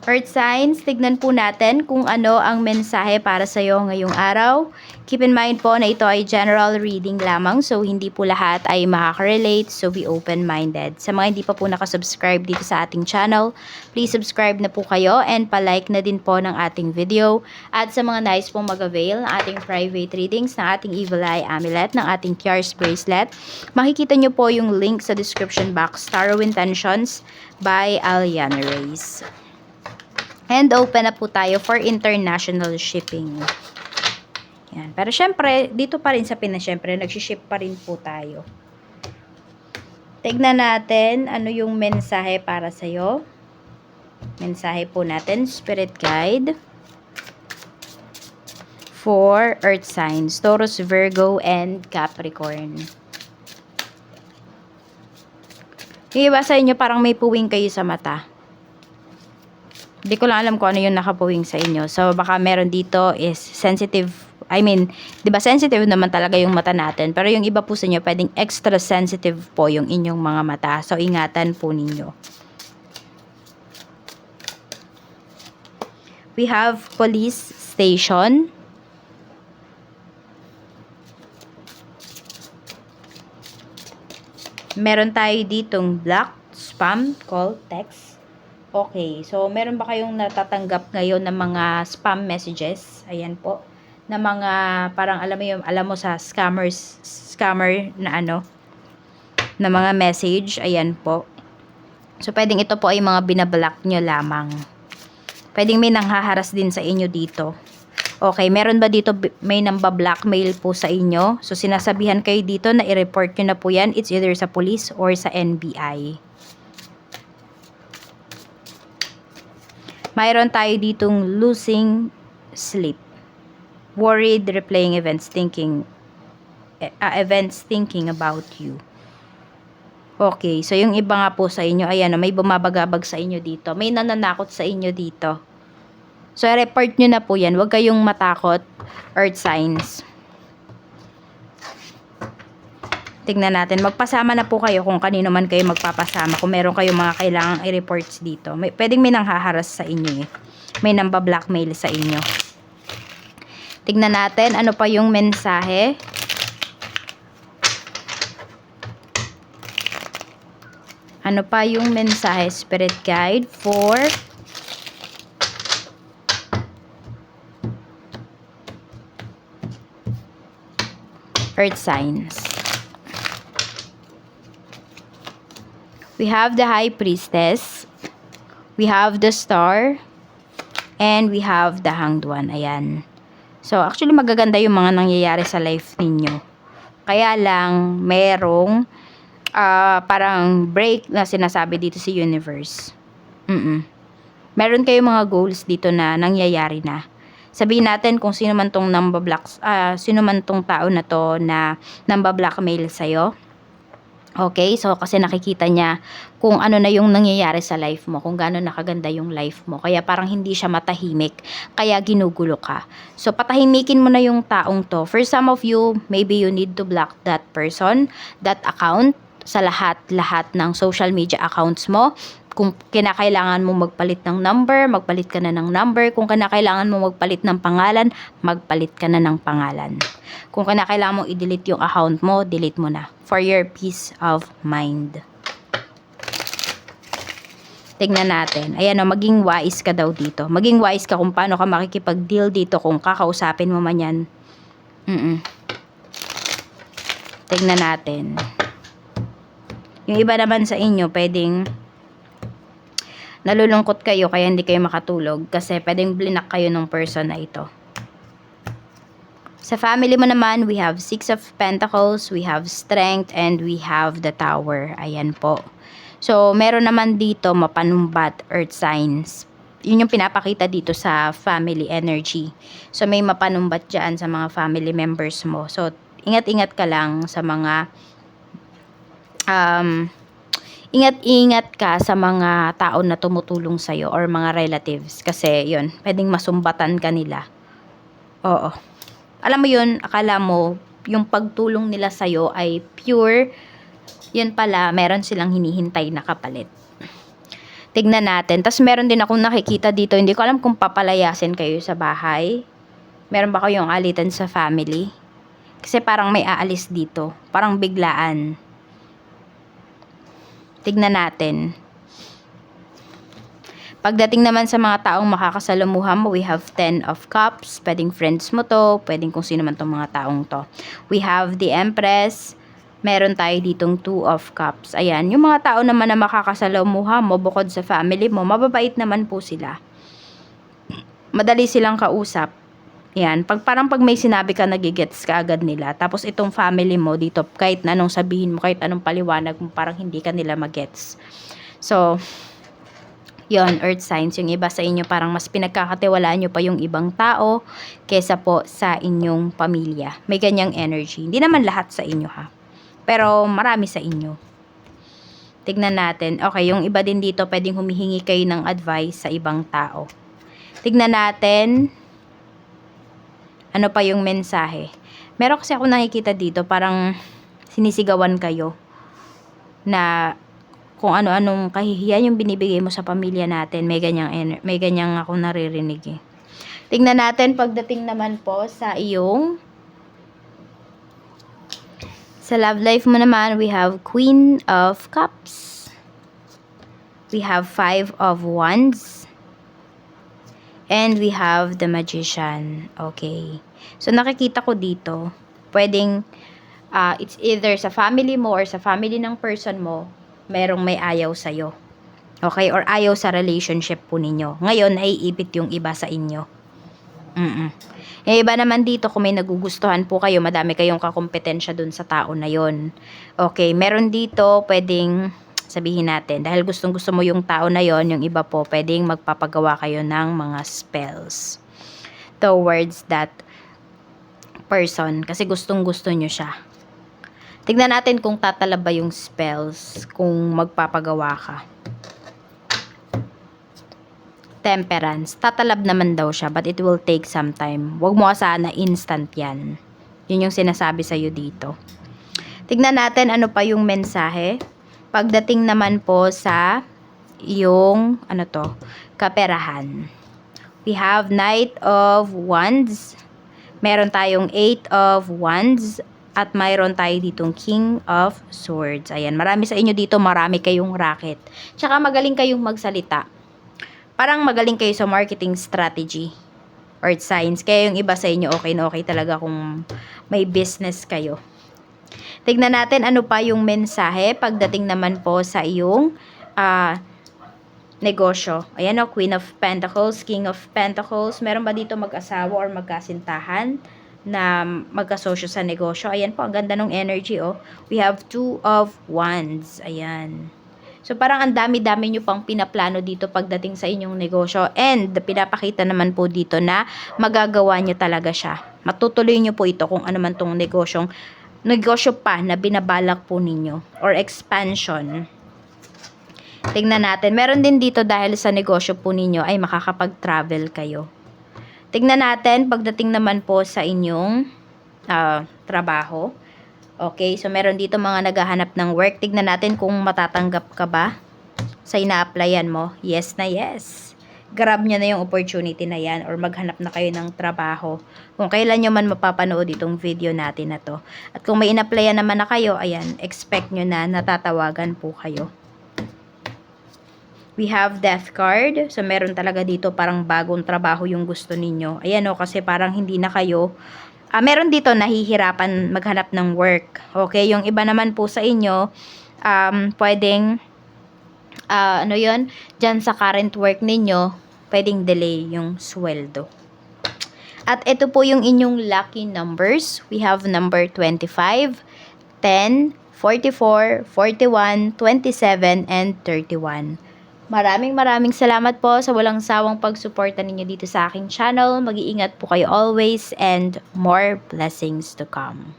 Earth signs, tignan po natin kung ano ang mensahe para sa iyo ngayong araw. Keep in mind po na ito ay general reading lamang, so hindi po lahat ay makaka-relate, so be open-minded. Sa mga hindi pa po nakasubscribe dito sa ating channel, please subscribe na po kayo and palike na din po ng ating video. At sa mga nais pong mag-avail ng ating private readings, ng ating Evil Eye Amulet, ng ating Cures Bracelet, makikita nyo po yung link sa description box, Tarot Intentions by Aliana Reyes. And open na po tayo for international shipping. Yan. Pero syempre, dito pa rin sa Pinas, syempre, nagsiship pa rin po tayo. Tignan natin ano yung mensahe para sa'yo. Mensahe po natin, Spirit Guide. For Earth signs, Taurus, Virgo, and Capricorn. Yung iba sa inyo, parang may puwing kayo sa mata. Hindi ko lang alam kung ano yung nakapuwing sa inyo. So, baka meron dito is sensitive. I mean, di ba sensitive naman talaga yung mata natin. Pero yung iba po sa inyo, pwedeng extra sensitive po yung inyong mga mata. So, ingatan po ninyo. We have police station. Meron tayo ditong block, spam, call, text. Okay, so meron ba kayong natatanggap ngayon ng mga spam messages? Ayan po. Na mga parang alam mo sa scammer na na mga message. Ayan po. So pwedeng ito po ay mga binablock nyo lamang. Pwedeng may nanghaharas din sa inyo dito. Okay, meron ba dito may namba-blackmail po sa inyo? So sinasabihan kayo dito na i-report nyo na po yan. It's either sa police or sa NBI. Mayroon tayo ditong losing sleep. Worried, replaying events, thinking about you. Okay, so yung iba nga po sa inyo, ayan, may bumabagabag sa inyo dito. May nananakot sa inyo dito. So, report nyo na po yan. Huwag kayong matakot, Earth signs. Tignan natin. Magpasama na po kayo kung kanino man kayo magpapasama. Kung meron kayong mga kailangang i-reports dito. Pwedeng may nanghaharas sa inyo eh. May namba-blackmail sa inyo. Tignan natin ano pa yung mensahe. Ano pa yung mensahe, Spirit Guide, for Earth signs. We have the High Priestess. We have the Star. And we have the Hanged One. Ayan. So, actually magaganda yung mga nangyayari sa life ninyo. Kaya lang, merong parang break na sinasabi dito sa universe. Meron kayong mga goals dito na nangyayari na. Sabihin natin kung sino man tong sino man tong tao na to na namba-blackmail sa'yo. Okay, so kasi nakikita niya kung ano na yung nangyayari sa life mo, kung gaano nakaganda yung life mo. Kaya parang hindi siya matahimik, kaya ginugulo ka. So patahimikin mo na yung taong to. For some of you, maybe you need to block that person, that account, sa lahat ng social media accounts mo. Kung kinakailangan mo magpalit ng number, magpalit ka na ng number. Kung kinakailangan mo magpalit ng pangalan, magpalit ka na ng pangalan. Kung kinakailangan mo i-delete yung account mo, delete mo na. For your peace of mind. Tignan natin. Ayan o, maging wise ka daw dito. Maging wise ka kung paano ka makikipag-deal dito kung kakausapin mo man yan. Tignan natin. Yung iba naman sa inyo, pwedeng nalulungkot kayo kaya hindi kayo makatulog kasi pwedeng blinak kayo ng person na ito. Sa family mo naman, we have 6 of Pentacles, we have Strength, and we have the Tower. Ayan po. So, meron naman dito mapanumbat, Earth signs. Yun yung pinapakita dito sa family energy. So, may mapanumbat dyan sa mga family members mo. So, ingat-ingat ka lang sa mga ingat-ingat ka sa mga tao na tumutulong sa'yo or mga relatives. Kasi, yun, pwedeng masumbatan ka nila. Oo. Alam mo yun, akala mo, yung pagtulong nila sa'yo ay pure. Yun pala, meron silang hinihintay na kapalit. Tignan natin. Tapos meron din akong nakikita dito. Hindi ko alam kung papalayasin kayo sa bahay. Meron ba kayong alitan sa family? Kasi parang may aalis dito. Parang biglaan. Tignan natin. Pagdating naman sa mga taong makakasalamuha mo, we have 10 of cups. Pwedeng friends mo to. Pwedeng kung sino man tong mga taong to. We have the Empress. Meron tayo ditong 2 of cups. Ayan, yung mga tao naman na makakasalamuha mo bukod sa family mo, mababait naman po sila. Madali silang kausap. Yan, parang pag may sinabi ka, nagigets ka agad nila. Tapos itong family mo dito, kahit na anong sabihin mo, kahit anong paliwanag mo, parang hindi ka nila magets. So, yon, earth signs, yung iba sa inyo parang mas pinagkakatiwalaan nyo pa yung ibang tao kesa po sa inyong pamilya. May ganyang energy. Hindi naman lahat sa inyo ha. Pero marami sa inyo. Tignan natin. Okay, yung iba din dito pwedeng humihingi kayo ng advice sa ibang tao. Tignan natin. Ano pa yung mensahe? Meron kasi ako nakikita dito parang sinisigawan kayo na kung ano-anong kahihiyan yung binibigay mo sa pamilya natin. May ganyang ako naririnig eh. Tingnan natin pagdating naman po sa iyong sa love life mo naman, we have Queen of Cups. We have 5 of Wands. And we have the Magician. Okay. So nakikita ko dito, pwedeng it's either sa family mo or sa family ng person mo, merong may ayaw sa'yo. Okay? Or ayaw sa relationship po ninyo. Ngayon, naiipit yung iba sa inyo. Yung iba naman dito, kung may nagugustuhan po kayo, madami kayong kakompetensya dun sa tao na yon. Okay? Meron dito, pwedeng sabihin natin, dahil gustong-gusto mo yung tao na yon, yung iba po, pwedeng magpapagawa kayo ng mga spells towards that person. Kasi gustong-gusto nyo siya. Tignan natin kung tatalab ba yung spells kung magpapagawa ka. Temperance. Tatalab naman daw siya but it will take some time. Huwag mo sana instant yan. Yun yung sinasabi sa'yo dito. Tignan natin ano pa yung mensahe. Pagdating naman po sa yung kaperahan. We have Knight of Wands. Meron tayong 8 of Wands. At mayroon tayo ditong King of Swords. Ayan, marami sa inyo dito, marami kayong racket. Tsaka magaling kayong magsalita. Parang magaling kayo sa marketing strategy. Earth signs. Kaya yung iba sa inyo, okay na okay talaga kung may business kayo. Tignan natin ano pa yung mensahe pagdating naman po sa iyong negosyo. Ayan o, Queen of Pentacles, King of Pentacles. Meron ba dito mag-asawa or magkasintahan na magkasosyo sa negosyo? Ayan po, ang ganda ng energy oh. We have 2 of Wands. Ayan. So parang ang dami-dami nyo pang pinaplano dito pagdating sa inyong negosyo. And pinapakita naman po dito na magagawa nyo talaga siya. Matutuloy nyo po ito kung ano man tong negosyo pa na binabalak po ninyo. Or expansion. Tingnan natin. Meron din dito dahil sa negosyo po ninyo ay makakapag-travel kayo. Tingnan natin pagdating naman po sa inyong trabaho. Okay, so meron dito mga naghahanap ng work. Tignan natin kung matatanggap ka ba sa ina-applyan mo. Yes na yes. Grab nyo na yung opportunity na yan or maghanap na kayo ng trabaho. Kung kailan nyo man mapapanood itong video natin na to. At kung may ina-applyan naman na kayo, ayan, expect nyo na natatawagan po kayo. We have Death card. So, meron talaga dito parang bagong trabaho yung gusto ninyo. Ayan o, kasi parang hindi na kayo meron dito nahihirapan maghanap ng work. Okay, yung iba naman po sa inyo, pwedeng, dyan sa current work ninyo, pwedeng delay yung sweldo. At ito po yung inyong lucky numbers. We have number 25, 10, 44, 41, 27, and 31. Maraming salamat po sa walang sawang pagsuporta ninyo dito sa aking channel. Mag-iingat po kayo always and more blessings to come.